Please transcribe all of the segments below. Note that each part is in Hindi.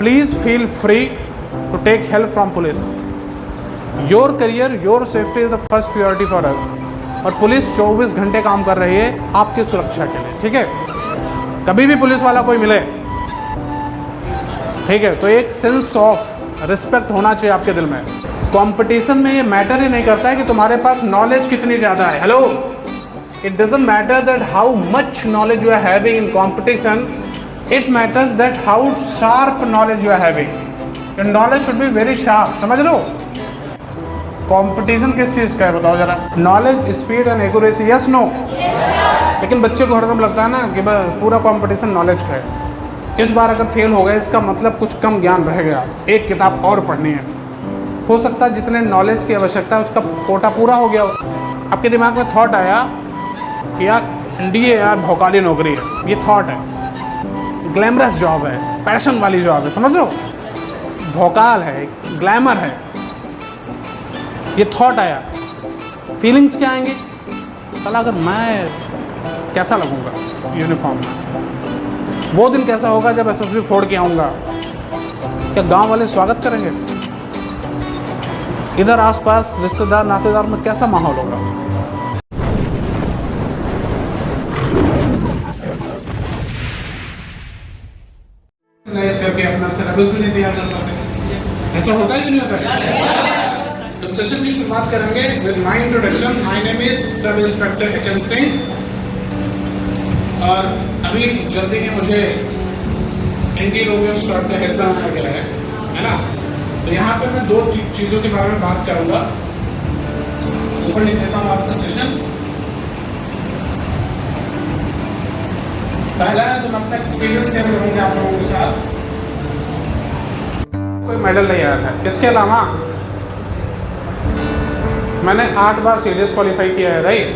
Please feel free to take help from police. Your career, your safety is the first priority for us. और पुलिस 24 घंटे काम कर रही है आपकी सुरक्षा के लिए, ठीक है। कभी भी पुलिस वाला कोई मिले, ठीक है, तो एक सेंस ऑफ रिस्पेक्ट होना चाहिए आपके दिल में। कंपटीशन में ये मैटर ही नहीं करता है कि तुम्हारे पास नॉलेज कितनी ज़्यादा है। Hello, it doesn't matter that how much knowledge you are having in competition, it matters that how sharp knowledge you are having. Your knowledge should be very sharp, समझ लो। कंपटीशन किस चीज़ का है बताओ जरा? Knowledge, speed and accuracy, yes no? लेकिन बच्चे को हरदम लगता है ना कि पूरा कंपटीशन नॉलेज का है। इस बार अगर फेल हो गए इसका मतलब कुछ कम ज्ञान रह गया, एक किताब और पढ़नी है। हो सकता है जितने नॉलेज की आवश्यकता है उसका कोटा पूरा हो गया हो। आपके दिमाग में थॉट आया कि यार एनडीए यार भौकाली नौकरी है, ये थॉट है, ग्लैमरस जॉब है, पैशन वाली जॉब है, समझ लो, भौकाल है, ग्लैमर है, ये थॉट आया। फीलिंग्स क्या आएंगी? चला अगर मैं कैसा लगूंगा यूनिफॉर्म में, वो दिन कैसा होगा जब एसएसबी फोड़ के आऊँगा, क्या गांव वाले स्वागत करेंगे? इधर आसपास रिश्तेदार नातेदार में कैसा माहौल होगा? करके अपना सिलेबस भी नहीं तैयार कर पाते। ऐसा होता है कि नहीं होता है? तो सेशन की शुरुआत करेंगे with my introduction. My name is sub inspector HN Singh. और अभी जल्दी ही मुझे एंटी रोमियो स्क्वाड का हेड बनाया गया है ना। तो यहाँ पे मैं दो चीज़ों के बारे में बात करूँगा। ऊपर लिख देता हूँ आज का सेशन। पहला है तो मैं अपना एक्सपीरियंस शेयर करूँगा आप लोगों के साथ। कोई मेडल नहीं आया था। इसके अलावा मैंने 8 बार सीडीएस क्वालिफाई किया है, राइट।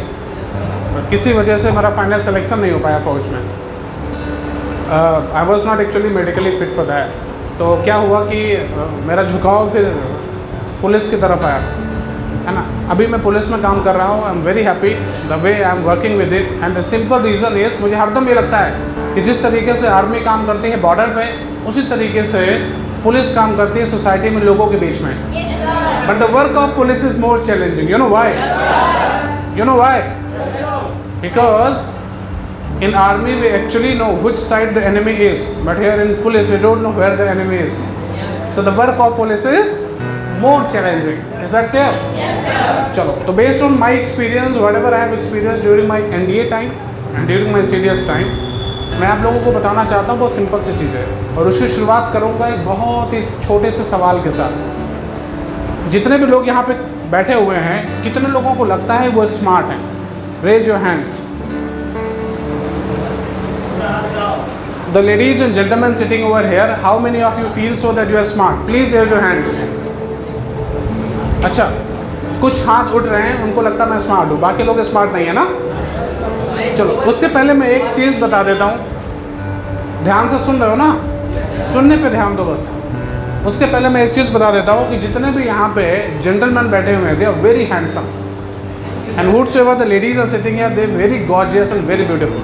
किसी वजह से मेरा फाइनल सिलेक्शन नहीं हो पाया फौज में। I was not actually medically fit for that. तो क्या हुआ कि मेरा झुकाव फिर पुलिस की तरफ आया, है ना। अभी मैं पुलिस में काम कर रहा हूँ। I am very happy the way I am working with it. And the simple reason is, मुझे हरदम ये लगता है कि जिस तरीके से आर्मी काम करती है बॉर्डर पे, उसी तरीके से पुलिस काम करती है सोसाइटी में, लोगों के बीच में। But the work of police is more challenging. You know why? You know why? Because in army we actually know which side the enemy is, but here in police we don't know where the enemy is. So the work of police is more challenging. Is that clear? Yes sir. चलो, तो based on my experience, whatever I have experienced during my NDA time and during my CDS time, मैं आप लोगों को बताना चाहता हूँ बहुत सिंपल सी चीज़ है। और उसकी शुरुआत करूँगा एक बहुत ही छोटे से सवाल के साथ। जितने भी लोग यहाँ पे बैठे हुए हैं, कितने लोगों को लगता है वो स्मार्ट हैं? Raise your hands. The ladies and gentlemen sitting over here, how many of you feel so that you are smart? Please raise your hands. अच्छा, कुछ हाथ उठ रहे हैं, उनको लगता है मैं स्मार्ट हूँ, बाकी लोग स्मार्ट नहीं है ना। चलो, उसके पहले मैं एक चीज़ बता देता हूँ। ध्यान से सुन रहे हो ना? सुनने पे ध्यान दो बस। उसके पहले मैं एक चीज़ बता देता हूँ कि जितने भी यहाँ पे जेंटलमैन बैठे हुए हैं, they are very handsome. And whosoever the ladies are sitting here, they are very gorgeous and very beautiful.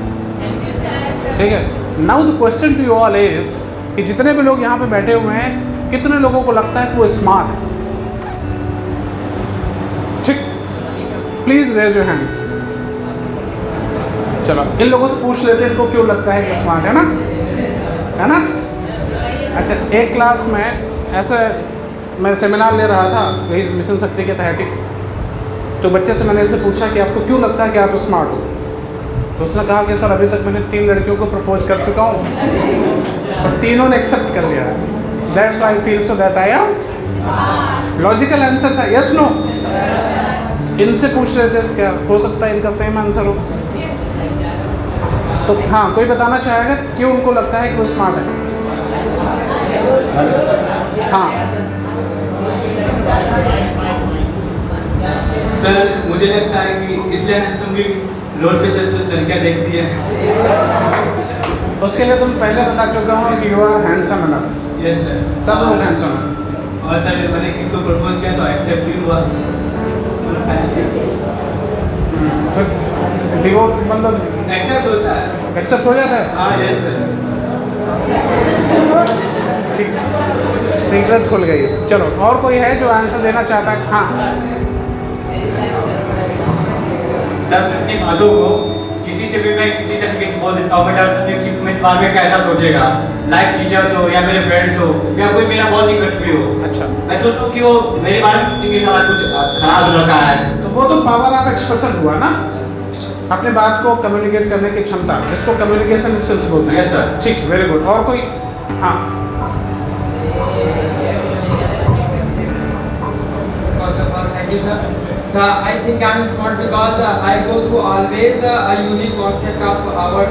ठीक है। Now the question to you all is कि जितने भी लोग यहाँ पे बैठे हुए हैं, कितने लोगों को लगता है कि वो स्मार्ट है? ठीक, प्लीज रेज योर हैंड्स। चलो, इन लोगों से पूछ लेते हैं इनको क्यों लगता है कि स्मार्ट है ना, है ना। अच्छा, एक क्लास में ऐसे मैं सेमिनार ले रहा था यही मिशन शक्ति के तहत ही। तो बच्चे से मैंने इसे पूछा कि आपको क्यों लगता है कि आप स्मार्ट हो? तो उसने कहा कि सर अभी तक मैंने 3 लड़कियों को प्रपोज कर चुका हूँ और तीनों ने एक्सेप्ट कर लिया है। That's why I feel so that I am. Logical answer था, यस नो। इनसे पूछ रहे थे क्या हो सकता है इनका सेम आंसर हो। तो हाँ, कोई बताना चाहेगा क्यों उनको लगता है कि वो स्मार्ट है? हाँ सर, मुझे लगता है कि इसलिए हैंडसम भी रोड पे चलते लड़कियाँ देखती है। उसके लिए तुम पहले बता चुका हूँ कि you are handsome enough. Yes sir. सब लोग हैंडसम हैं। और सर मैंने किसको प्रपोज किया तो एक्सेप्ट भी हुआ। फिर डिवोर्स मतलब एक्सेप्ट होता है। एक्सेप्ट हो जाता है? हाँ यस सर। ठीक है, सीक्रेट खुल गई। चलो, और कोई है जो आंसर देना चाहता है? हाँ सर मैं अपनी बातों को किसी से भी मैं किसी तरीके से बोल देता हूँ, मैं डरता हूँ कि मेरे बारे में कैसा सोचेगा, लाइक टीचर्स हो या मेरे फ्रेंड्स हो या कोई मेरा बहुत ही कट भी हो। अच्छा, मैं सोचता हूँ कि वो मेरे बारे में कुछ खराब लगा है। तो वो तो पावर ऑफ एक्सप्रेशन हुआ ना, अपने बात को कम्युनिकेट करने की क्षमता, जिसको कम्युनिकेशन स्किल्स बोलते हैं। Yes sir. ठीक, वेरी गुड। और कोई? हाँ Thank you, sir. Sir, I think I'm smart because I go through always a unique concept of our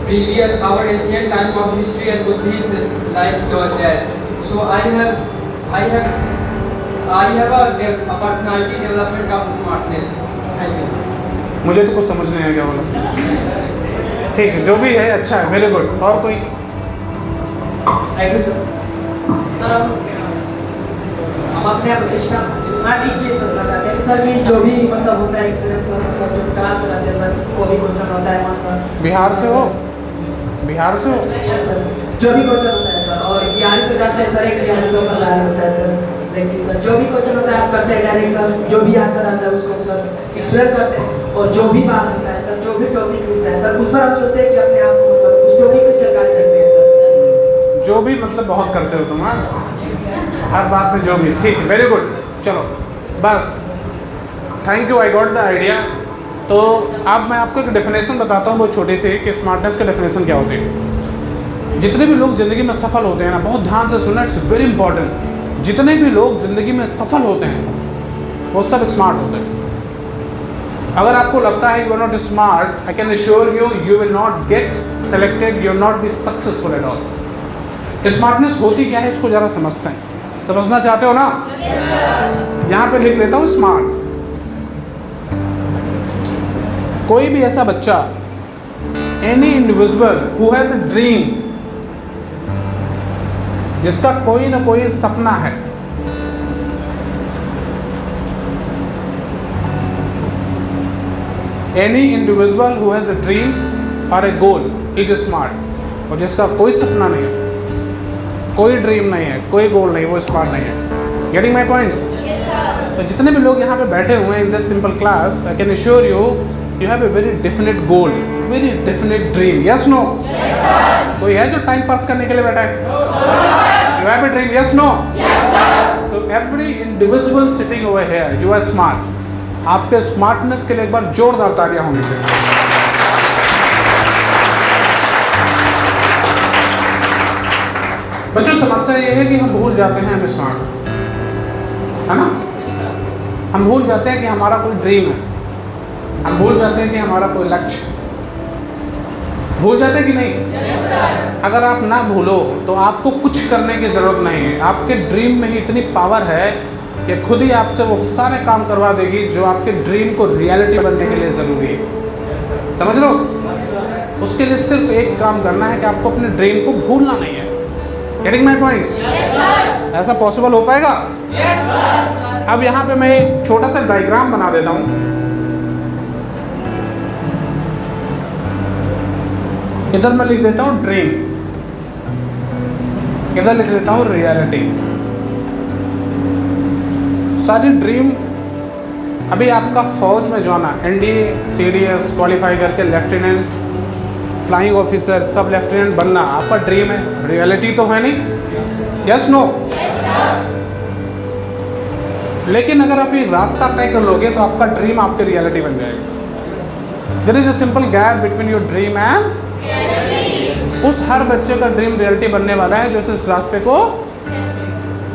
ancient time of history and Buddhist like that. So I have a personality development of smartness. Thank you. मुझे तो कुछ समझ नहीं आया क्या बोला। ठीक है, जो भी है अच्छा है, वेरी गुड। और कोई? Thank you sir. सर हम अपने आप स्मार्ट इसलिए समझना चाहते हैं कि सर ये जो भी मतलब होता है एक्सपीरियंस सर, मतलब जो क्लास कराते हैं सर, वो भी क्वेश्चन होता है वहाँ सर। बिहार से हो? बिहार से हो? यस सर, जो भी क्वेश्चन होता है सर, और बिहारी तो जानते हैं सर, एक बिहारी से ऊपर लाल होता है सर, लेकिन सर जो भी क्वेश्चन होता है आप करते हैं डायरेक्ट सर, जो भी याद कराता है उसको हम सर एक्सप्लेन करते हैं, और जो भी बात होता है सर, जो भी टॉपिक होता है सर, उस पर हम सोचते हैं कि अपने आप को मतलब उस टॉपिक की जानकारी रखते हैं सर। जो भी मतलब बहुत करते हो तुम, हाँ? हर बात में जो भी। ठीक है, वेरी गुड। चलो बस, thank you, I got the idea. तो अब मैं आपको एक डेफिनेशन बताता हूँ बहुत छोटी सी, कि स्मार्टनेस का डेफिनेशन क्या होती है। जितने भी लोग ज़िंदगी में सफल होते हैं ना, बहुत ध्यान से सुनना, इट्स वेरी इंपॉर्टेंट। जितने भी लोग ज़िंदगी में सफल होते हैं वो सब स्मार्ट होते हैं। अगर आपको लगता है you are not smart, I can assure you, you will not get selected, you will not be successful at all. Smartness होती क्या है इसको ज़रा समझते हैं। समझना चाहते हो ना? यहाँ पे लिख लेता हूँ स्मार्ट। कोई भी ऐसा बच्चा, any individual who has a dream, जिसका कोई ना कोई सपना है, any individual who has a dream और ए गोल इज स्मार्ट। और जिसका कोई सपना नहीं है, कोई ड्रीम नहीं है, कोई गोल नहीं, वो स्मार्ट नहीं है। Getting my points? तो जितने भी लोग यहाँ पे बैठे हुए हैं in this simple class, I can assure you, you have a very definite goal, very definite dream. Yes no? कोई है जो टाइम पास करने के लिए बैठा है? You have a dream? Yes no? So every individual sitting over here, you are smart. आपके स्मार्टनेस के लिए एक बार जोरदार तालियां होंगी। बच्चों, समस्या ये है कि हम भूल जाते हैं हम स्मार्ट, है ना? हम भूल जाते हैं कि हमारा कोई ड्रीम है, हम भूल जाते हैं कि हमारा कोई लक्ष्य, भूल जाते हैं कि नहीं? अगर आप ना भूलो तो आपको कुछ करने की ज़रूरत नहीं है। आपके ड्रीम में ही इतनी पावर है कि खुद ही आपसे वो सारे काम करवा देगी जो आपके ड्रीम को रियलिटी बनने के लिए ज़रूरी है। समझ लो? उसके लिए सिर्फ एक काम करना है कि आपको अपने ड्रीम को भूलना नहीं है। Getting my points? ऐसा पॉसिबल हो पाएगा? अब यहाँ पे मैं एक छोटा सा डायग्राम बना देता हूँ। इधर मैं लिख देता हूँ ड्रीम, इधर लिख देता हूँ रियलिटी। सारी ड्रीम, अभी आपका फौज में जो है ना, एनडीए सीडीएस क्वालिफाई करके lieutenant, flying officer, sub lieutenant बनना आपका ड्रीम है, रियलिटी तो है नहीं? Yes no? लेकिन अगर आप एक रास्ता तय कर लोगे तो आपका ड्रीम आपकी रियलिटी बन जाएगा। There is a simple gap between your dream and reality. उस हर बच्चे का ड्रीम रियलिटी बनने वाला है जो इस रास्ते को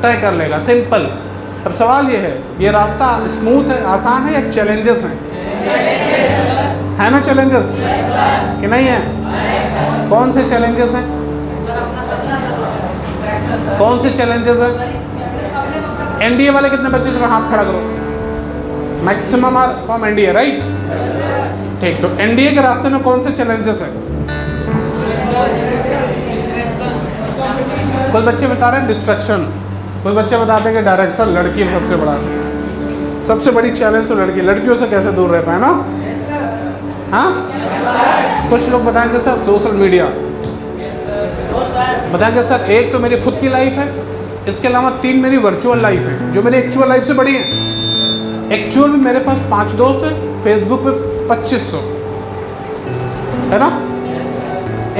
तय कर लेगा। सिंपल। अब सवाल ये है, ये रास्ता स्मूथ है, आसान है या चैलेंजेस हैं? है ना चैलेंजेस कि नहीं है? कौन से चैलेंजेस हैं? कौन से चैलेंजेस हैं? एनडीए वाले कितने बच्चे जरा हाथ खड़ा करो। Maximum are from NDA, right? ठीक, तो एनडीए के रास्ते में कौन से चैलेंजेस हैं? कुछ बच्चे बता रहे हैं डिस्ट्रक्शन, कुछ बच्चे बताते हैं कि डायरेक्शन। लड़की सबसे बड़ी चैलेंज तो लड़की, लड़कियों से कैसे दूर रह पाए ना? हाँ, कुछ लोग बताएंगे सर सोशल मीडिया, बताएंगे सर एक तो मेरी खुद की लाइफ है, इसके अलावा 3 मेरी वर्चुअल लाइफ है जो मेरी एक्चुअल लाइफ से बड़ी है। एक्चुअल में मेरे पास 5 दोस्त हैं, फेसबुक पे 2500 है ना।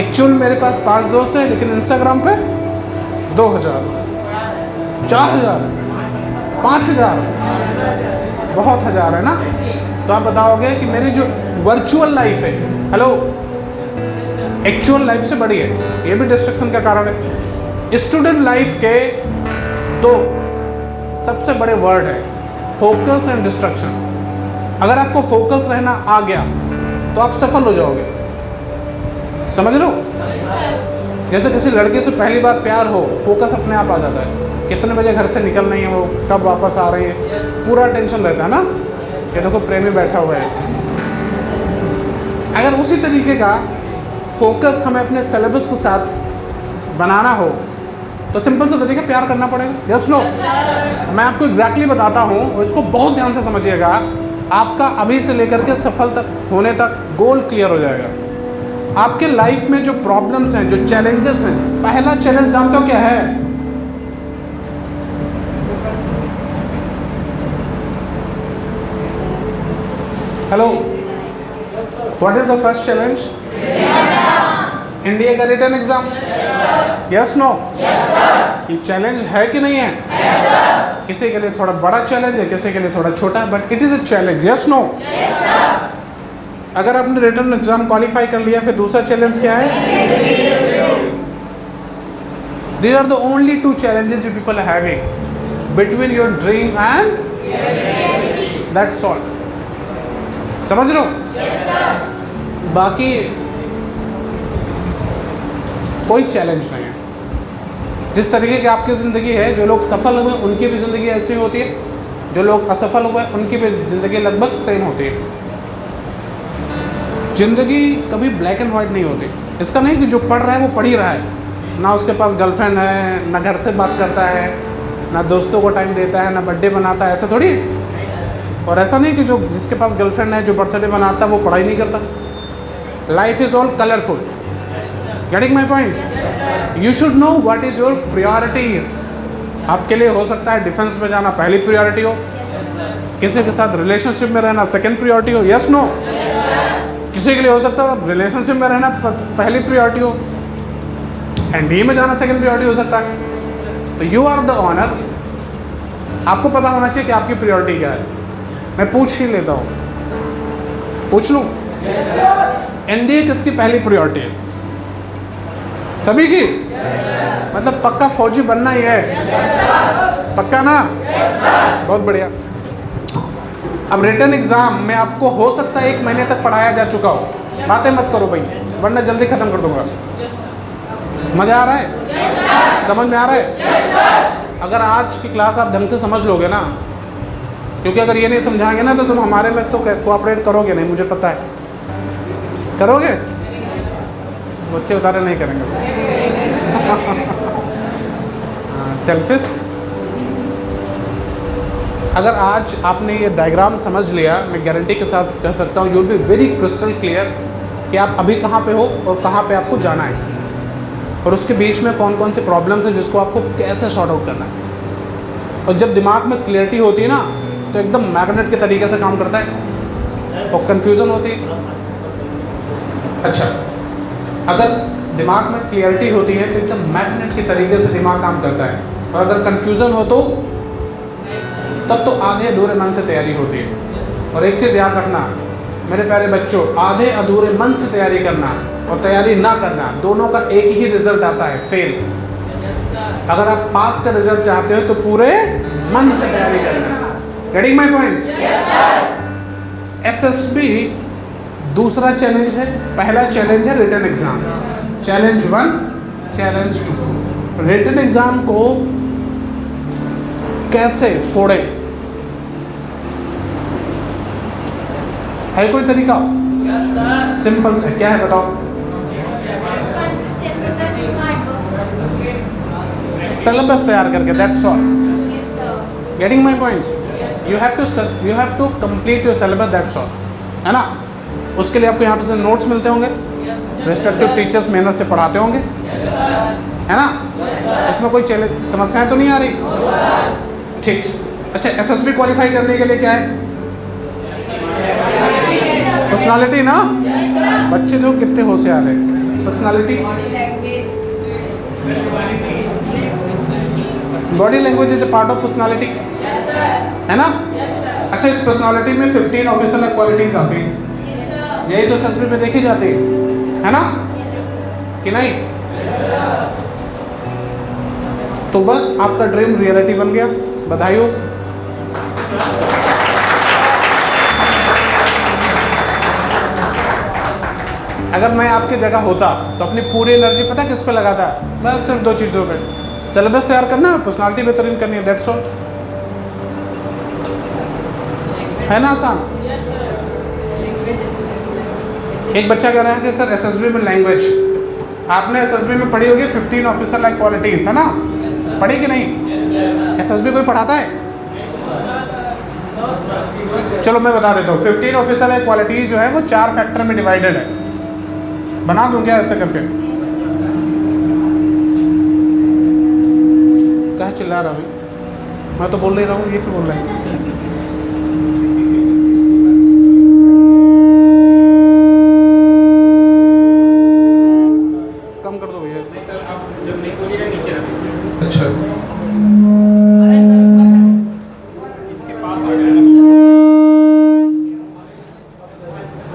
एक्चुअल में मेरे पास 5 दोस्त हैं, लेकिन इंस्टाग्राम पे 2000, 4000, 5000, बहुत हज़ार है ना। तो आप बताओगे कि मेरी जो वर्चुअल लाइफ है, हेलो, एक्चुअल लाइफ से बड़ी है। ये भी डिस्ट्रक्शन का कारण है। स्टूडेंट लाइफ के 2 सबसे बड़े वर्ड है, फोकस एंड डिस्ट्रक्शन। अगर आपको फोकस रहना आ गया तो आप सफल हो जाओगे, समझ लो। जैसे किसी लड़के से पहली बार प्यार हो, फोकस अपने आप आ जाता है, कितने बजे घर से निकल रही है वो, कब वापस आ रही है, पूरा टेंशन रहता है ना। ये देखो प्रेमी बैठा हुआ है। अगर उसी तरीके का फोकस हमें अपने सिलेबस के साथ बनाना हो तो सिंपल सा तरीका प्यार करना पड़ेगा। Yes no? मैं आपको एग्जैक्टली बताता हूँ और इसको बहुत ध्यान से समझिएगा। आपका अभी से लेकर के सफल तक होने तक गोल क्लियर हो जाएगा। आपके लाइफ में जो प्रॉब्लम्स हैं, जो चैलेंजेस हैं, पहला चैलेंज जानते हो क्या है? Hello, what is the first challenge? India का रिटन एग्जाम। Yes no? ये चैलेंज है कि नहीं है? किसी के लिए थोड़ा बड़ा चैलेंज है, किसी के लिए थोड़ा छोटा, but it is a challenge. Yes no? अगर आपने रिटन एग्जाम क्वालिफाई कर लिया, फिर दूसरा चैलेंज क्या है? These are the only 2 challenges you people are having between your dream and that's all. समझ लो? बाकी कोई चैलेंज नहीं है। जिस तरीके की आपकी ज़िंदगी है, जो लोग सफल हुए उनकी भी ज़िंदगी ऐसी होती है, जो लोग असफल हुए उनकी भी ज़िंदगी लगभग सेम होती है। ज़िंदगी कभी ब्लैक एंड वाइट नहीं होती। इसका नहीं कि जो पढ़ रहा है वो पढ़ ही रहा है, ना उसके पास गर्लफ्रेंड है, ना घर से बात करता है, ना दोस्तों को टाइम देता है, ना बर्थडे मनाता है, ऐसा थोड़ी है। और ऐसा नहीं कि जो जिसके पास गर्लफ्रेंड है, जो बर्थडे मनाता है, वो पढ़ाई नहीं करता। Life is all colourful. Getting my points? You should know what is your priorities. आपके लिए हो सकता है डिफेंस में जाना पहली प्रायोरिटी हो, किसी के साथ रिलेशनशिप में रहना सेकंड प्रायोरिटी हो। Yes no? किसी के लिए हो सकता है रिलेशनशिप में रहना पहली प्रायोरिटी हो, एनडीए में जाना सेकंड प्रायोरिटी हो सकता है। तो यू आर द ऑनर। आपको पता होना चाहिए कि आपकी प्रायोरिटी क्या है। मैं पूछ ही लेता हूँ, पूछ लूँ? एनडीए किसकी पहली प्रायोरिटी है? सभी की? मतलब पक्का फौजी बनना ही है? पक्का ना? बहुत बढ़िया। अब रिटन एग्जाम में आपको हो सकता है 1 महीने तक पढ़ाया जा चुका हो। बातें मत करो भाई, वरना जल्दी खत्म कर दूंगा। मज़ा आ रहा है? समझ में आ रहा है? अगर आज की क्लास आप ढंग से समझ लोगे ना, क्योंकि अगर ये नहीं समझाएंगे ना तो तुम हमारे में तो कोऑपरेट करोगे नहीं, मुझे पता है। करोगे? बच्चे उतारे नहीं करेंगे। सेल्फिश। अगर आज आपने ये डायग्राम समझ लिया, मैं गारंटी के साथ कह सकता हूँ, you will be very crystal clear कि आप अभी कहाँ पे हो और कहाँ पे आपको जाना है, और उसके बीच में कौन कौन से प्रॉब्लम्स हैं जिसको आपको कैसे सॉर्ट आउट करना है। और जब दिमाग में क्लियरिटी होती है ना, तो एकदम मैग्नेट के तरीके से काम करता है और कन्फ्यूज़न होती है। अच्छा, अगर दिमाग में क्लियरिटी होती है तो एकदम मैग्नेट के तरीके से दिमाग काम करता है, और अगर कन्फ्यूज़न हो तो तब तो आधे अधूरे मन से तैयारी होती है। और एक चीज़ याद रखना मेरे प्यारे बच्चों, आधे अधूरे मन से तैयारी करना और तैयारी ना करना, दोनों का एक ही रिजल्ट आता है, फेल। अगर आप पास का रिजल्ट चाहते हो तो पूरे मन से तैयारी करना। Getting my points? एसएसबी दूसरा चैलेंज है, पहला चैलेंज है written exam. Challenge 1, challenge 2। Written exam को कैसे फोड़े, है कोई तरीका? सिंपल सा, क्या है बताओ? सिलेबस तैयार करके, that's all. Getting my points? You have to complete your syllabus, that's all, है ना। उसके लिए आपको यहाँ पे से नोट्स मिलते होंगे, रिस्पेक्टिव टीचर्स मेहनत से पढ़ाते होंगे। है ना? उसमें कोई समस्याएं तो नहीं आ रही? ठीक। अच्छा, एसएसबी क्वालिफाई करने के लिए क्या है? पर्सनालिटी ना? बच्चे देखो कितने होशियार है। Personality, body language is a part of personality, है ना? अच्छा, इस पर्सनालिटी में 15 ऑफिशियल क्वालिटीज आती हैं, यही तो एसएसबी में देखी जाती है ना कि नहीं? तो बस आपका ड्रीम रियलिटी बन गया, बधाई हो। अगर मैं आपकी जगह होता तो अपनी पूरी एनर्जी पता किस पे लगाता? बस सिर्फ 2 चीज़ों पे, सिलेबस तैयार करना, पर्सनालिटी बेहतरीन करनी है, दैट्स ऑल। है ना आसान? एक बच्चा कह रहा है कि सर एसएसबी में लैंग्वेज, आपने एसएसबी में पढ़ी होगी 15 ऑफिशियल क्वालिटीज, है ना? पढ़ी कि नहीं? एसएसबी कोई पढ़ाता है? चलो मैं बता देता हूँ। 15 ऑफिशियल क्वालिटीज जो है वो 4 फैक्टर में डिवाइडेड है। बना दूं क्या ऐसे करके? क्या चिल्ला रहा हूँ? मैं तो बोल नहीं रहा हूँ, ये क्यों बोल रहे हैं? कम कर दो भैया। अच्छा,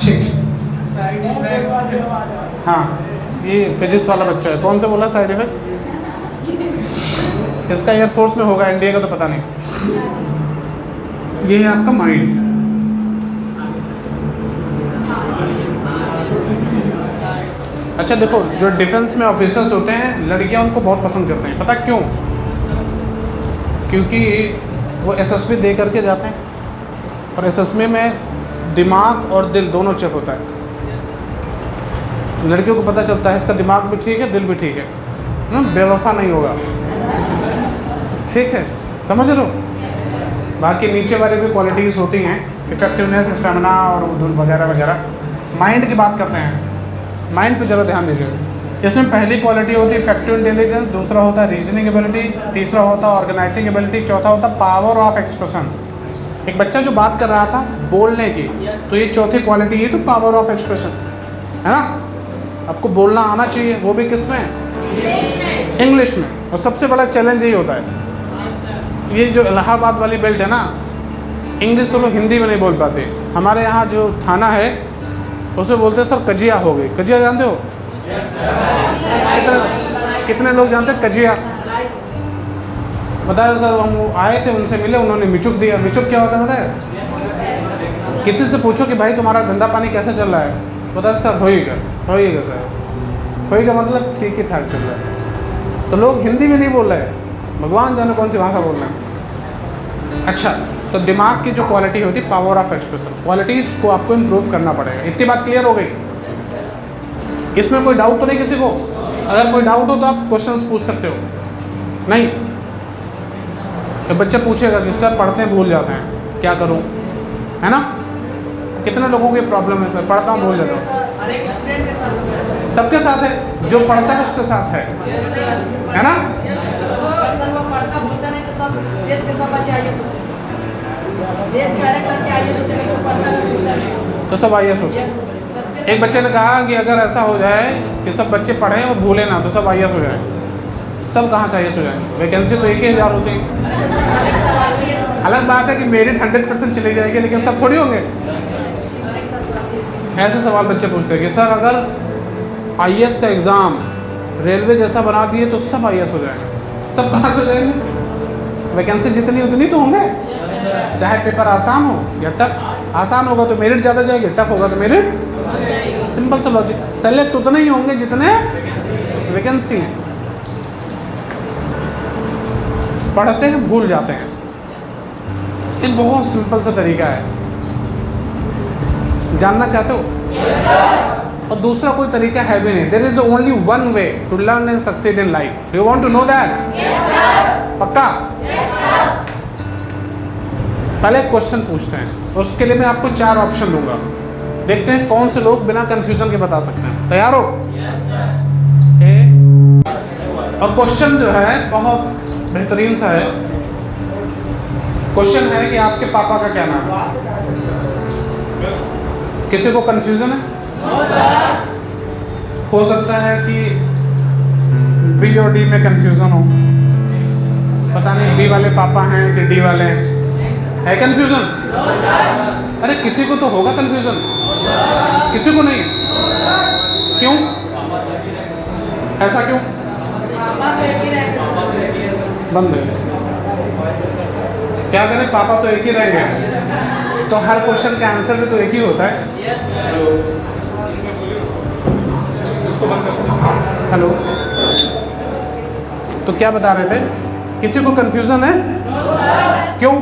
ठीक। हाँ, ये फिजिक्स वाला बच्चा है। कौन सा बोला साइड इफेक्ट? इसका एयरफोर्स में होगा, इंडिया का तो पता नहीं। ये है आपका माइंड। अच्छा देखो, जो डिफेंस में ऑफिसर्स होते हैं, लड़कियां उनको बहुत पसंद करते हैं। पता क्यों? क्योंकि वो एसएसबी दे करके जाते हैं, और एसएसबी में दिमाग और दिल दोनों चेक होता है। लड़कियों को पता चलता है इसका दिमाग भी ठीक है, दिल भी ठीक है, ना? बेवफा नहीं होगा, ठीक है? समझ रहे हो? बाकी नीचे वाली भी क्वालिटीज़ होती हैं, इफेक्टिवनेस, स्टेमिना और वगैरह वगैरह। माइंड की बात करते हैं, माइंड पे ज़रा ध्यान दीजिए। इसमें पहली क्वालिटी होती है इफेक्टिव इंटेलिजेंस, दूसरा होता है रीजनिंग एबिलिटी, तीसरा होता है ऑर्गेनाइजिंग एबिलिटी, चौथा होता है पावर ऑफ एक्सप्रेशन। एक बच्चा जो बात कर रहा था बोलने की, तो ये चौथी क्वालिटी है, तो पावर ऑफ एक्सप्रेशन, है ना? आपको बोलना आना चाहिए, वो भी किस में? इंग्लिश में। और सबसे बड़ा चैलेंज यही होता है, ये जो इलाहाबाद वाली बेल्ट है ना, इंग्लिश तो लोग हिंदी में नहीं बोल पाते। हमारे यहाँ जो थाना है उसमें बोलते हैं सर कजिया हो गई। कजिया जानते हो? कितने लोग जानते हैं कजिया? बताया सर, हम आए थे, उनसे मिले, उन्होंने मिचुक दिया। मिचुक क्या होता है बताया? किसी से पूछो कि भाई तुम्हारा धंधा पानी कैसा चल रहा है, बताया सर होएगा सर, होएगा मतलब ठीक ही ठाक चल रहा है। तो लोग हिंदी में नहीं बोल रहे हैं, भगवान जाने कौन सी भाषा बोल रहे हैं। अच्छा, तो दिमाग की जो क्वालिटी होती है पावर ऑफ एक्सप्रेशन, क्वालिटीज़ को आपको इम्प्रूव करना पड़ेगा। इतनी बात क्लियर हो गई? इसमें कोई डाउट तो नहीं किसी को? अगर कोई डाउट हो तो आप क्वेश्चंस पूछ सकते हो। नहीं, एक बच्चा पूछेगा कि सर पढ़ते हैं भूल जाते हैं, क्या करूं? है ना? कितने लोगों को ये प्रॉब्लम है? सर पढ़ता हूँ भूल जाता हूँ। सबके साथ है, जो पढ़ता है उसके साथ है ना? तो सब IAS हो। एक बच्चे ने कहा कि अगर ऐसा हो जाए कि सब बच्चे पढ़ें और भूलें ना, तो सब IAS हो जाए। सब कहाँ से IAS हो जाए? वैकेंसी तो 1000 होती है। अलग बात है कि मेरिट 100% चली जाएगी, लेकिन सब थोड़ी होंगे। ऐसे सवाल बच्चे पूछते हैं कि सर अगर IAS का एग्ज़ाम रेलवे जैसा बना दिए तो सब IAS हो जाएंगे। सब कहाँ से हो जाएंगे? वैकेंसी जितनी उतनी तो होंगे, चाहे पेपर आसान हो या टफ। आसान होगा तो मेरिट ज़्यादा जाएगी, टफ होगा तो मेरिट, सिंपल सा लॉजिक। सेलेक्ट उतने ही होंगे जितने वैकेंसी हैं। पढ़ते हैं भूल जाते हैं, ये बहुत सिंपल सा तरीका है। जानना चाहते हो? और दूसरा कोई तरीका है भी नहीं। There is only one way to learn and succeed in life. Do you want to know that? पक्का? पहले क्वेश्चन पूछते हैं, उसके लिए मैं आपको 4 ऑप्शन दूंगा। देखते हैं कौन से लोग बिना कंफ्यूजन के बता सकते हैं। तैयार हो? A, और क्वेश्चन जो है बहुत बेहतरीन सा है। क्वेश्चन है कि आपके पापा का क्या नाम है? किसी को कंफ्यूजन है? हो सकता है कि बी और डी में कंफ्यूजन हो, पता नहीं बी वाले पापा हैं कि डी वाले हैं, है कंफ्यूजन? अरे किसी को तो होगा कंफ्यूजन, किसी को नहीं? क्यों? ऐसा क्यों? बंद है। क्या करें, पापा तो एक ही रहेंगे, तो हर क्वेश्चन का आंसर भी तो एक ही होता है। हेलो, तो क्या बता रहे थे? किसी को कंफ्यूजन है? क्यों?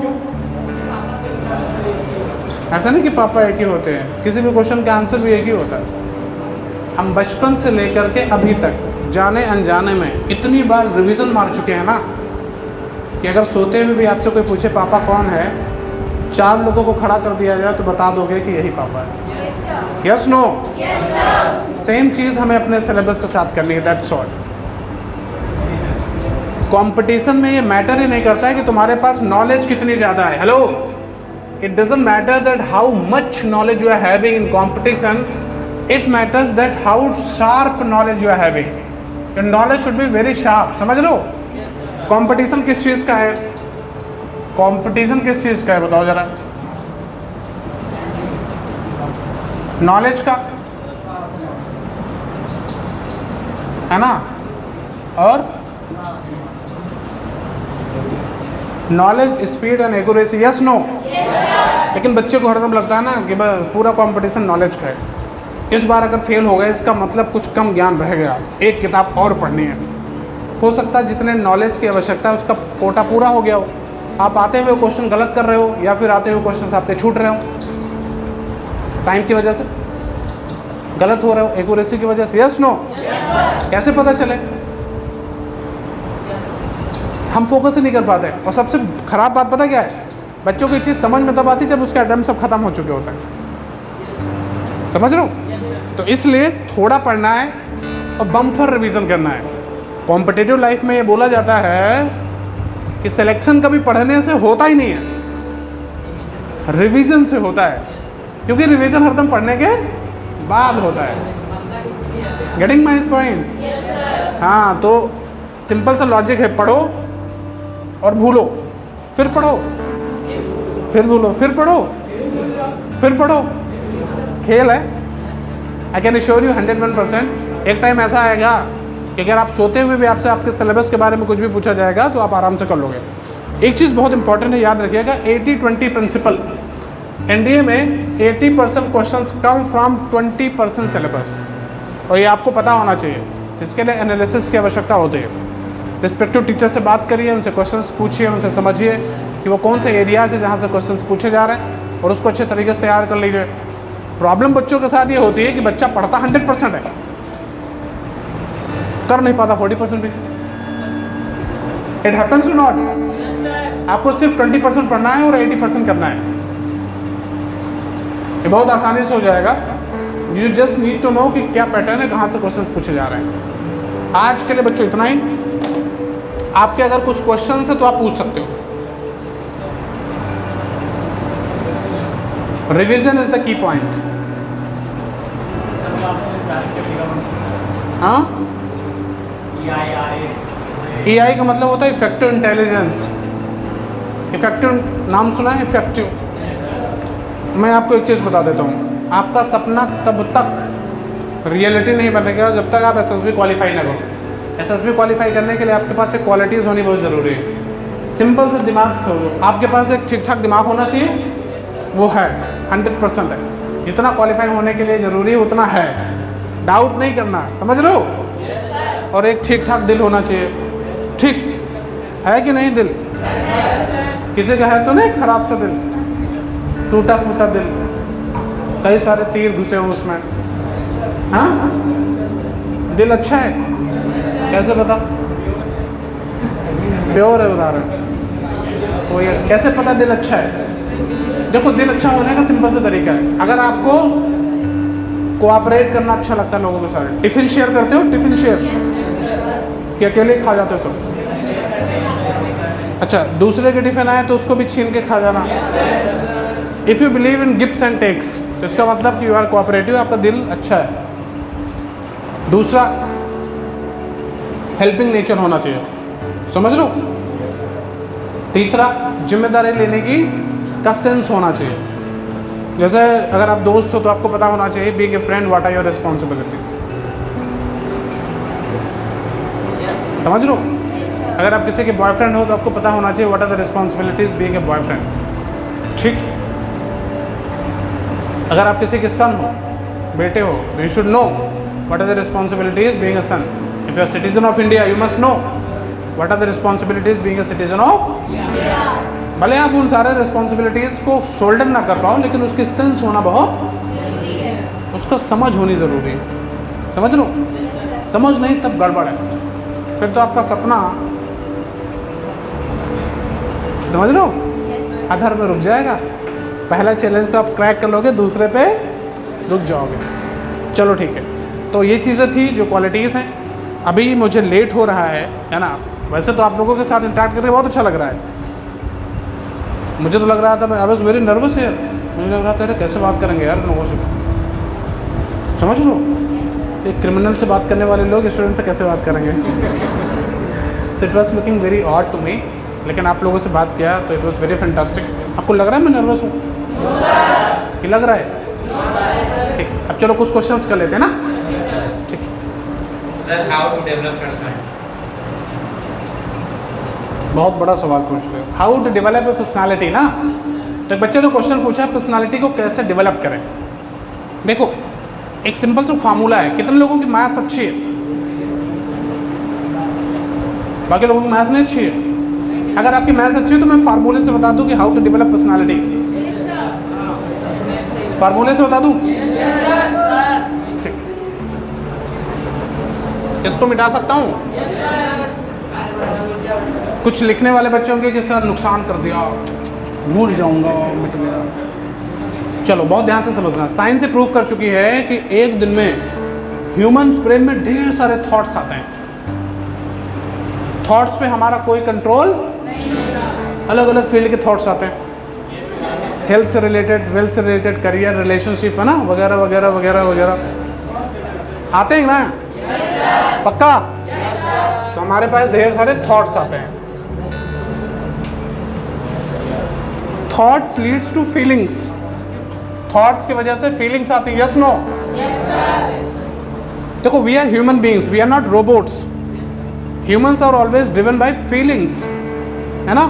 ऐसा नहीं कि पापा एक ही होते हैं, किसी भी क्वेश्चन का आंसर भी एक ही होता है। हम बचपन से लेकर के अभी तक जाने अनजाने में इतनी बार रिवीजन मार चुके हैं ना कि अगर सोते हुए भी आपसे कोई पूछे पापा कौन है, 4 लोगों को खड़ा कर दिया जाए तो बता दोगे कि यही पापा है। Yes no? सेम चीज़ हमें अपने सिलेबस के साथ करनी है, दैट्स ऑल। कंपटीशन में ये मैटर ही नहीं करता है कि तुम्हारे पास नॉलेज कितनी ज़्यादा है। Hello, it doesn't matter that how much knowledge you are having in competition, it matters that how sharp knowledge you are having. Your knowledge should be very sharp, समझ लो। कंपटीशन किस चीज़ का है? कंपटीशन किस चीज़ का है बताओ जरा? नॉलेज का है ना? और knowledge, speed and accuracy, yes no? लेकिन बच्चे को हरदम लगता है ना कि बस पूरा कंपटीशन नॉलेज का है। इस बार अगर फेल हो गए इसका मतलब कुछ कम ज्ञान रह गया, एक किताब और पढ़नी है। हो सकता है जितने नॉलेज की आवश्यकता है उसका कोटा पूरा हो गया हो, आप आते हुए क्वेश्चन गलत कर रहे हो या फिर आते हुए क्वेश्चन आपके छूट रहे हो, टाइम की वजह से गलत हो रहे हो, एक्यूरेसी की वजह से, यस नो? कैसे पता चले? हम फोकस ही नहीं कर पाते। और सबसे खराब बात पता क्या है? बच्चों को ये चीज़ समझ में तब आती जब उसके अटेम्प्ट सब खत्म हो चुके होते हैं, समझ रहे हो? तो इसलिए थोड़ा पढ़ना है और बम्पर रिवीजन करना है। कॉम्पिटिटिव लाइफ में ये बोला जाता है कि सिलेक्शन कभी पढ़ने से होता ही नहीं है, रिवीजन से होता है, क्योंकि रिवीजन हरदम पढ़ने के बाद होता है। Getting my point? हाँ, तो सिंपल सा लॉजिक है, पढ़ो और भूलो, फिर पढ़ो, फिर भूलो, फिर पढ़ो, फिर पढ़ो। खेल है। आई कैन एश्योर यू 101%। एक टाइम ऐसा आएगा कि अगर आप सोते हुए भी आपसे आपके सिलेबस के बारे में कुछ भी पूछा जाएगा तो आप आराम से कर लोगे। एक चीज़ बहुत इंपॉर्टेंट है, याद रखिएगा, 80-20 प्रिंसिपल। एनडीए में 80% क्वेश्चंस कम फ्रॉम 20% सिलेबस, और ये आपको पता होना चाहिए। इसके लिए एनालिसिस की आवश्यकता होती है। रिस्पेक्टिव टीचर से बात करिए, उनसे क्वेश्चंस पूछिए, उनसे समझिए कि वो कौन से एरियाज है जहाँ से क्वेश्चंस पूछे जा रहे हैं, और उसको अच्छे तरीके से तैयार कर लीजिए। प्रॉब्लम बच्चों के साथ ये होती है कि बच्चा पढ़ता 100% है, कर नहीं पाता 40% भी। It happens to not? आपको सिर्फ 20% पढ़ना है और 80% करना है। ये बहुत आसानी से हो जाएगा। You just need to know कि क्या पैटर्न है, कहाँ से क्वेश्चंस पूछे जा रहे हैं। आज के लिए बच्चों इतना ही। आपके अगर कुछ क्वेश्चन है तो आप पूछ सकते हो। Revision is the key point. हाँ, EI का मतलब होता है इफेक्टिव इंटेलिजेंस। इफेक्टिव नाम सुना है? इफेक्टिव। मैं आपको एक चीज़ बता देता हूँ, आपका सपना तब तक रियलिटी नहीं बनेगा जब तक आप SSB क्वालिफाई ना करो। SSB क्वालिफाई करने के लिए आपके पास एक क्वालिटीज़ होनी बहुत ज़रूरी है। सिंपल से दिमाग सोचो, आपके पास एक ठीक ठाक दिमाग होना चाहिए, वो है 100% है। जितना क्वालिफाई होने के लिए ज़रूरी है उतना है, डाउट नहीं करना, समझ रहे हो? और एक ठीक ठाक दिल होना चाहिए। ठीक है कि नहीं? दिल किसी का है तो नहीं खराब सा दिल, टूटा फूटा दिल, कई सारे तीर घुसे हो उसमें। हाँ, दिल अच्छा है, कैसे पता? प्योर है बता रहे। तो ये कैसे पता दिल अच्छा है? देखो, दिल अच्छा होने का सिंपल सा तरीका है। अगर आपको कोऑपरेट करना अच्छा लगता है लोगों के साथ, टिफिन शेयर करते हो? टिफिन शेयर कि अकेले खा जाते हो सब? अच्छा, दूसरे के टिफिन आए तो उसको भी छीन के खा जाना। If you believe in gives and takes तो इसका मतलब कि यू आर कोऑपरेटिव, आपका दिल अच्छा है। दूसरा, हेल्पिंग नेचर होना चाहिए, समझ लो। तीसरा, जिम्मेदारी लेने की का सेंस होना चाहिए। जैसे अगर आप दोस्त हो तो आपको पता होना चाहिए being a friend what are your responsibilities, समझ लो। अगर आप किसी के बॉयफ्रेंड हो तो आपको पता होना चाहिए what are the responsibilities being a boyfriend, ठीक। अगर आप किसी के सन हो, बेटे हो, तो you should know what are the responsibilities being a son. If you are citizen of India you must know what are the responsibilities being a citizen of. भले आप उन सारे रिस्पॉन्सिबिलिटीज को शोल्डर ना कर पाओ, लेकिन उसकी सेंस होना बहुत, उसका समझ होनी ज़रूरी है, समझ लो। समझ नहीं तब गड़बड़ है, फिर तो आपका सपना, समझ लो, आधार में रुक जाएगा। पहला चैलेंज तो आप क्रैक कर लोगे, दूसरे पे रुक जाओगे। चलो ठीक है, तो ये चीज़ें थी जो क्वालिटीज़ हैं। अभी मुझे लेट हो रहा है ना। वैसे तो आप लोगों के साथ इंटरेक्ट करके बहुत अच्छा लग रहा है। मुझे तो लग रहा था, आई वॉज वेरी नर्वस यार। मुझे लग रहा था अरे कैसे बात करेंगे यार लोगों से, समझ लो। एक क्रिमिनल से बात करने वाले लोग स्टूडेंट से कैसे बात करेंगे? So it was looking very odd to me, लेकिन आप लोगों से बात किया तो इट वॉज वेरी फैंटास्टिक। आपको लग रहा है मैं नर्वस हूँ कि लग रहा है? ठीक, अब चलो कुछ क्वेश्चंस कर लेते हैं ना। ठीक sir, how to develop personality? बहुत बड़ा सवाल पूछ रहे हो, how to develop a personality ना। तो एक बच्चे ने क्वेश्चन पूछा पर्सनालिटी को कैसे डेवलप करें। देखो, एक सिंपल सा फार्मूला है। कितने लोगों की मैथ्स अच्छी है? बाकी लोगों की मैथ्स नहीं अच्छी है। अगर आपकी मैथ्स अच्छी है तो मैं फार्मूले से बता दूं कि हाउ टू डेवलप पर्सनालिटी। फार्मूले से बता दूं? ठीक, इसको मिटा सकता हूं? कुछ लिखने वाले बच्चों के कि सर नुकसान कर दिया, भूल जाऊंगा, मिट गया। चलो बहुत ध्यान से समझना। साइंस से प्रूव कर चुकी है कि एक दिन में ह्यूमन ब्रेन में ढेर सारे थॉट्स आते हैं। थॉट्स पे हमारा कोई कंट्रोल नहीं होता। अलग अलग फील्ड के थॉट्स आते हैं, हेल्थ से रिलेटेड, वेल्थ से रिलेटेड, करियर, रिलेशनशिप, है ना, वगैरह वगैरह वगैरह वगैरह आते हैं ना। पक्का? तो हमारे पास ढेर सारे थॉट्स आते हैं। Thoughts leads to feelings. Thoughts की वजह से फीलिंग्स आती है, यस नो? देखो, we are human beings, we are not robots. Humans are always driven by feelings, है ना।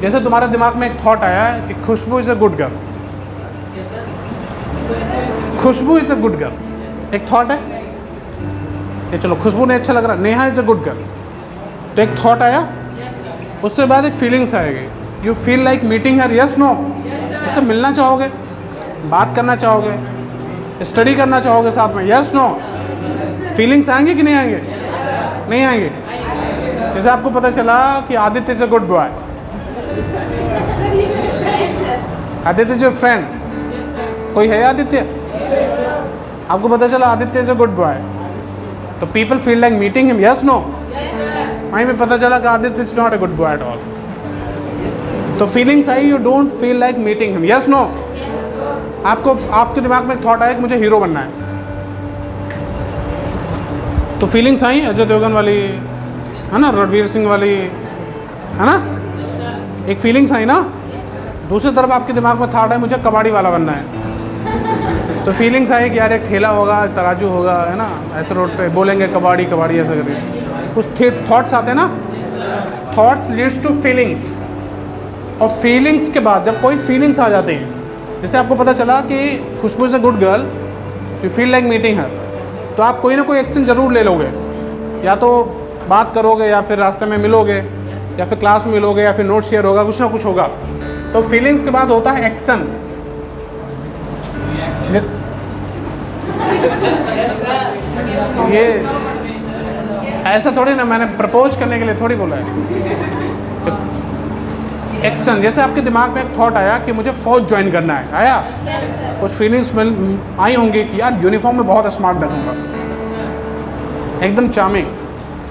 जैसे तुम्हारे दिमाग में एक थॉट आया है कि खुशबू is a good girl. Khushboo is a good girl, एक थॉट है ये। चलो, खुशबू ने अच्छा लग रहा, Neha is a good girl, तो एक थॉट आया। उससे बाद एक फीलिंग्स आएगी, you feel like meeting her, yes no? उससे मिलना चाहोगे, बात करना चाहोगे, स्टडी करना चाहोगे साथ में, यस नो? फीलिंग्स आएंगे कि नहीं आएंगे? नहीं आएंगे। जैसे आपको पता चला कि Aditya is a good boy, Aditya is your friend, कोई है आदित्य? आपको पता चला Aditya is a good boy, तो people feel like meeting him, yes no? वहीं पे पता चला कि Aditya is not a good boy at all, तो फीलिंग्स आई, you don't feel like meeting him, yes no? आपको, आपके दिमाग में एक थॉट आया कि मुझे हीरो बनना है, तो फीलिंग्स आई अजय देवगन वाली, है ना, रणवीर सिंह वाली, है ना, एक फीलिंग्स आई ना। दूसरी तरफ आपके दिमाग में थॉट है मुझे कबाड़ी वाला बनना है, तो फीलिंग्स आई कि यार एक ठेला होगा, तराजू होगा, है ना, ऐसे रोड पे बोलेंगे कबाड़ी कबाड़ी ऐसा करके, कुछ थॉट्स आते हैं ना। थॉट्स लीड्स टू फीलिंग्स, और फीलिंग्स के बाद जब कोई फीलिंग्स आ जाती हैं, जैसे आपको पता चला कि खुशबू is a good girl, you feel like meeting her, तो आप कोई ना कोई एक्शन ज़रूर ले लोगे, या तो बात करोगे, या फिर रास्ते में मिलोगे, या फिर क्लास में मिलोगे, या फिर नोट शेयर होगा, कुछ ना कुछ होगा। तो फीलिंग्स के बाद होता है एक्शन। ये ऐसा थोड़ी ना, मैंने प्रपोज करने के लिए थोड़ी बोला है। एक्शन, जैसे आपके दिमाग में एक थॉट आया कि मुझे फौज ज्वाइन करना है, आया, कुछ फीलिंग्स आई होंगी कि यार यूनिफॉर्म में बहुत स्मार्ट लगूंगा, एकदम चार्मिंग,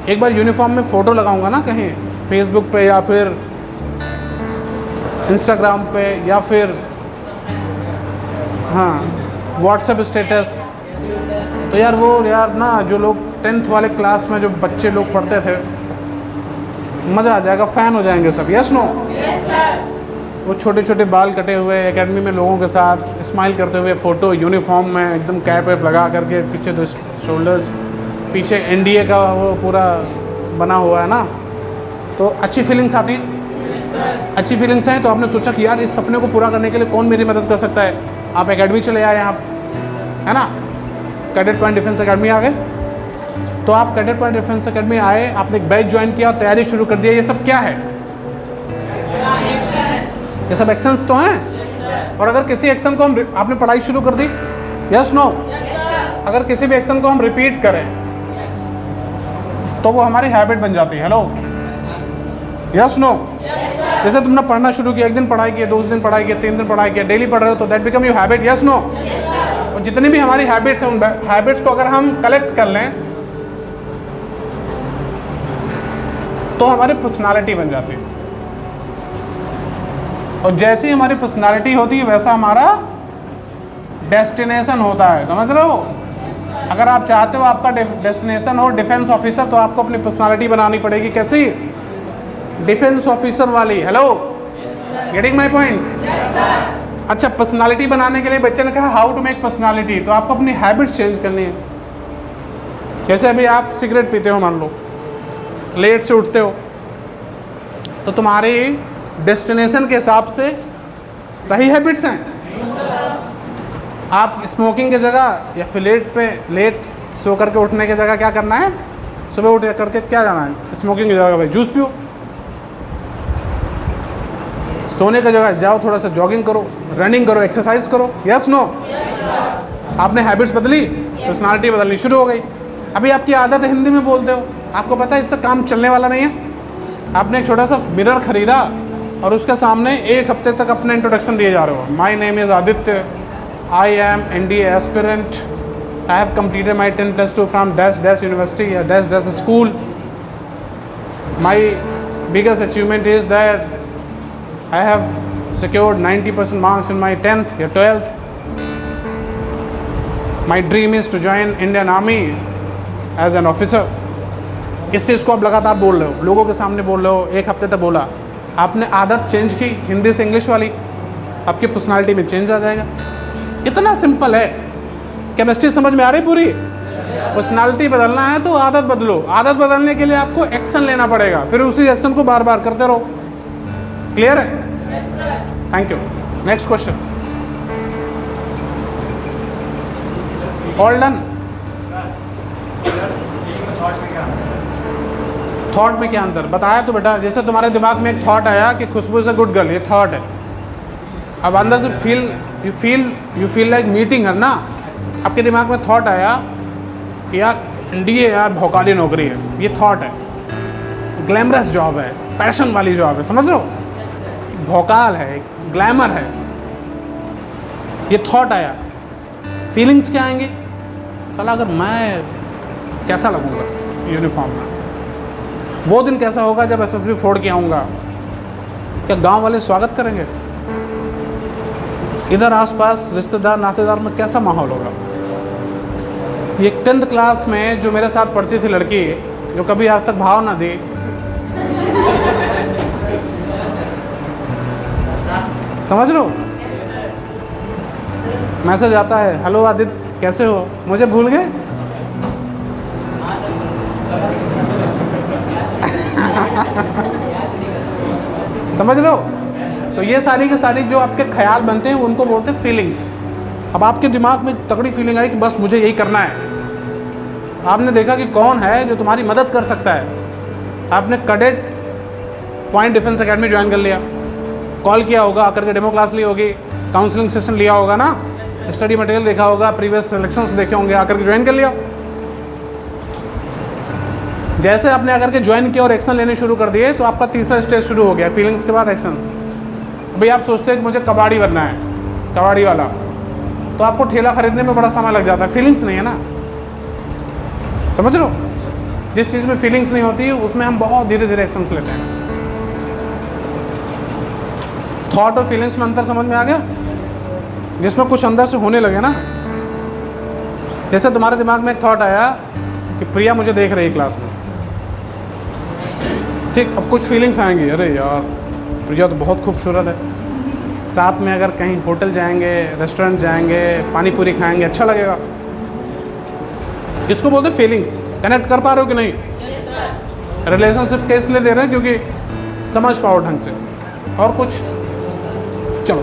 एक बार यूनिफॉर्म में फ़ोटो लगाऊंगा ना कहीं फेसबुक पे या फिर इंस्टाग्राम पे या फिर हाँ व्हाट्सएप स्टेटस, तो यार वो यार ना जो लोग 10th वाले क्लास में जो बच्चे लोग पढ़ते थे, मज़ा आ जाएगा, फ़ैन हो जाएंगे सब। Yes no? वो छोटे छोटे बाल कटे हुए एकेडमी में लोगों के साथ स्माइल करते हुए फ़ोटो यूनिफॉर्म में एकदम कैप वैप लगा करके, पीछे दो शोल्डर्स, पीछे एनडीए का वो पूरा बना हुआ है ना, तो अच्छी फीलिंग्स आती हैं। अच्छी फीलिंग्स हैं तो आपने सोचा कि यार इस सपने को पूरा करने के लिए कौन मेरी मदद कर सकता है। आप एकेडमी चले आए आप, है ना, कैडेट पॉइंट डिफेंस एकेडमी आ गए। तो आप कैडेट पॉइंट डिफेंस एकेडमी आए, आपने एक बैच ज्वाइन किया और तैयारी शुरू कर दिया। ये सब क्या है? ये सब एक्शंस तो हैं। और अगर किसी एक्शन को हम आपने पढ़ाई शुरू कर दी, यस नो? अगर किसी भी एक्शन को हम रिपीट करें तो वो हमारी हैबिट बन जाती है। Hello, yes no? जैसे तुमने पढ़ना शुरू किया, एक दिन पढ़ाई किया, 2 दिन पढ़ाई किया, 3 दिन पढ़ाई किया, डेली पढ़ रहे हो, तो that become your habit. Yes no? और जितनी भी हमारी हैबिट्स हैं, उन हैबिट्स को अगर हम कलेक्ट कर लें तो हमारी पर्सनालिटी बन जाती है। और जैसी हमारी पर्सनालिटी होती है वैसा हमारा डेस्टिनेशन होता है। समझ रहे हो? अगर आप चाहते हो आपका डेस्टिनेशन हो डिफेंस ऑफिसर, तो आपको अपनी पर्सनालिटी बनानी पड़ेगी। कैसी? डिफेंस ऑफिसर वाली। Hello, getting my points? अच्छा, पर्सनालिटी बनाने के लिए बच्चे ने कहा हाउ टू मेक पर्सनालिटी, तो आपको अपनी हैबिट्स चेंज करनी है। जैसे अभी आप सिगरेट पीते हो, मान लो लेट से उठते हो, तो तुम्हारी डेस्टिनेशन के हिसाब से सही हैबिट्स हैं। आप स्मोकिंग की जगह या फिर लेट सो करके उठने की जगह क्या करना है? सुबह उठ करके क्या जाना है? स्मोकिंग की जगह भाई जूस पियो। सोने की जगह जाओ, थोड़ा सा जॉगिंग करो, रनिंग करो, एक्सरसाइज करो। Yes no? आपने हैबिट्स बदली, पर्सनालिटी बदलनी शुरू हो गई। अभी आपकी आदत है हिंदी में बोलते हो, आपको पता है इससे काम चलने वाला नहीं है। आपने एक छोटा सा मिरर खरीदा और उसके सामने 1 हफ्ते तक अपना इंट्रोडक्शन दिए जा रहे हो। My name is Aditya, I am NDA aspirant. I have completed my 10+2 from dash university or dash school. My biggest achievement is that I have secured 90% marks in my 10th or 12th. My dream is to join Indian Army as an officer. इस चीज़ को आप लगातार बोल रहे हो, लोगों के सामने बोल रहे हो, 1 हफ्ते तक बोला, आपने आदत चेंज की हिंदी से इंग्लिश वाली, आपकी पर्सनालिटी में चेंज आ जाएगा। इतना सिंपल है। केमिस्ट्री समझ में आ रही पूरी? पर्सनालिटी बदलना है तो आदत बदलो। आदत बदलने के लिए आपको एक्शन लेना पड़ेगा, फिर उसी एक्शन को बार बार करते रहो। क्लियर है? Thank you. Next question. All done? Thought में क्या अंतर बताया तो बेटा, जैसे तुम्हारे दिमाग में एक थॉट आया कि खुशबू इज अ गुड गर्ल, ये थॉट है। अब अंदर से यू फील लाइक मीटिंग है ना, आपके दिमाग में थॉट आया कि यार एनडीए यार भौकाली नौकरी है, ये थॉट है। ग्लैमरस जॉब है, पैशन वाली जॉब है, समझ रहे हो? भौकाल है, ग्लैमर है, ये थॉट आया। फीलिंग्स क्या आएंगी? साला अगर मैं कैसा लगूंगा यूनिफॉर्म में, वो दिन कैसा होगा जब एसएसबी फोड़ के आऊँगा, क्या गांव वाले स्वागत करेंगे? इधर आसपास रिश्तेदार नातेदार में कैसा माहौल होगा? ये 10th क्लास में जो मेरे साथ पढ़ती थी लड़की, जो कभी आज तक भाव ना दी, समझ लो, मैसेज आता है, हेलो आदित्य कैसे हो, मुझे भूल गए? समझ लो? तो ये सारी की सारी जो आपके ख्याल बनते हैं उनको बोलते हैं फीलिंग्स। अब आपके दिमाग में तगड़ी फीलिंग आई कि बस मुझे यही करना है। आपने देखा कि कौन है जो तुम्हारी मदद कर सकता है, आपने cadet point defence academy join कर लिया, कॉल किया होगा, आकर के डेमो क्लास ली होगी, काउंसलिंग सेशन लिया होगा ना, स्टडी मटेरियल देखा होगा, प्रीवियस सिलेक्शंस देखे होंगे, आकर के ज्वाइन कर लिया। जैसे आपने आकर के ज्वाइन किया और एक्शन लेने शुरू कर दिए तो आपका तीसरा स्टेज शुरू हो गया, फीलिंग्स के बाद एक्शंस। भाई आप सोचते हैं कि मुझे कबाड़ी बनना है, कबाड़ी वाला, तो आपको ठेला खरीदने में बड़ा समय लग जाता है, फीलिंग्स नहीं है ना, समझ लो? जिस चीज़ में फीलिंग्स नहीं होती उसमें हम बहुत धीरे धीरे एक्शंस लेते हैं। थॉट और फीलिंग्स में अंतर समझ में आ गया? जिसमें कुछ अंदर से होने लगे ना, जैसे तुम्हारे दिमाग में एक थॉट आया कि प्रिया मुझे देख रही है क्लास में, ठीक, अब कुछ फीलिंग्स आएंगी, अरे यार प्रिया तो बहुत खूबसूरत है, साथ में अगर कहीं होटल जाएंगे, रेस्टोरेंट जाएंगे, पानी पूरी खाएंगे, अच्छा लगेगा। इसको बोलते फीलिंग्स। कनेक्ट कर पा रहे हो कि नहीं? रिलेशनशिप के इसलिए दे रहे हैं क्योंकि समझ पाओ ढंग से, और कुछ। चलो,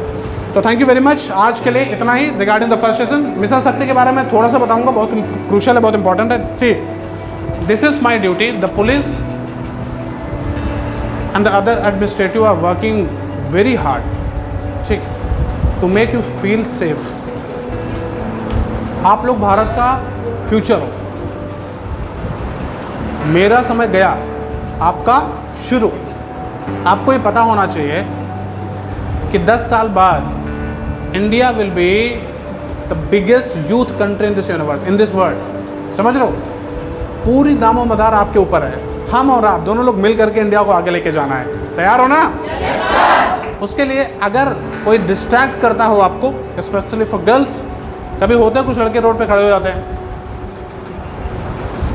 तो थैंक यू वेरी मच। आज के लिए इतना ही regarding the first session. Mission Shakti के बारे में थोड़ा सा बताऊंगा, बहुत क्रूशियल है, बहुत इंपॉर्टेंट है। See, this is my duty. The police and the other administrative are working very hard, ठीक, to make you feel safe. आप लोग भारत का फ्यूचर हो। मेरा समय गया, आपका शुरू। आपको ये पता होना चाहिए कि 10 साल बाद India will be the biggest youth country in this universe, in this world. समझ रहे हो? पूरी दामो मदार आपके ऊपर है। हम और आप दोनों लोग मिल करके इंडिया को आगे लेके जाना है। तैयार हो ना? उसके लिए अगर कोई डिस्ट्रैक्ट करता हो आपको, स्पेशली फॉर गर्ल्स, कभी होते हैं कुछ लड़के रोड पे खड़े हो जाते हैं,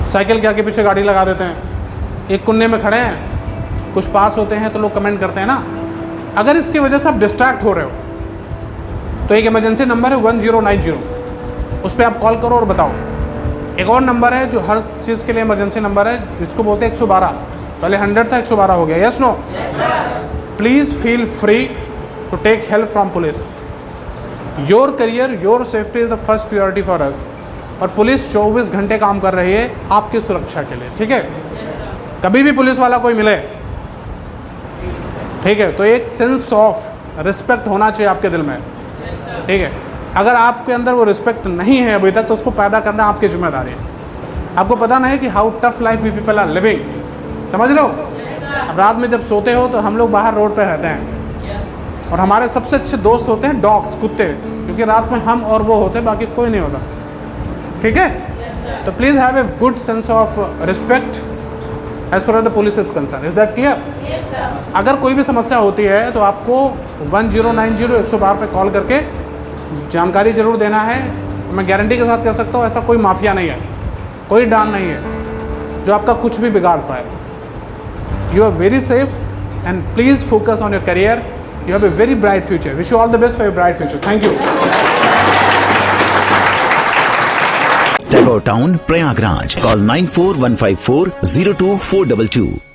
साइकिल के आगे पीछे गाड़ी लगा देते हैं, एक कोने में खड़े हैं, कुछ पास होते हैं तो लोग कमेंट करते हैं ना। अगर इसकी वजह से आप डिस्ट्रैक्ट हो रहे हो तो एक इमरजेंसी नंबर है 1090, उस पर आप कॉल करो और बताओ। एक और नंबर है जो हर चीज़ के लिए इमरजेंसी नंबर है, जिसको बोलते हैं 112। पहले 100 था, 112 हो गया। Yes no? Please feel free to take help from police. Your career, your safety is the first purity for us. और पुलिस 24 घंटे काम कर रही है आपकी सुरक्षा के लिए, ठीक है? कभी भी पुलिस वाला कोई मिले, ठीक है, तो एक सेंस ऑफ रिस्पेक्ट होना चाहिए आपके दिल में, ठीक है? अगर आपके अंदर वो रिस्पेक्ट नहीं है अभी तक, तो उसको पैदा करना आपकी जिम्मेदारी है। आपको पता नहीं कि how tough life we people are living. समझ लो? अब रात में जब सोते हो तो हम लोग बाहर रोड पे रहते हैं, और हमारे सबसे अच्छे दोस्त होते हैं डॉग्स, कुत्ते, क्योंकि रात में हम और वो होते, बाकी कोई नहीं होता, ठीक है? तो please have a good sense of respect as far as the police is concern. Is that clear? अगर कोई भी समस्या होती है तो आपको 1090 112 पे कॉल करके जानकारी ज़रूर देना है। मैं गारंटी के साथ कह सकता हूँ ऐसा कोई माफिया नहीं है, कोई डॉन नहीं है जो आपका कुछ भी बिगाड़ पाए। You are very safe and please focus on your career. You have a very bright future. Wish you all the best for your bright future. Thank you. Tagore town, Prayagraj. Call 9415402422।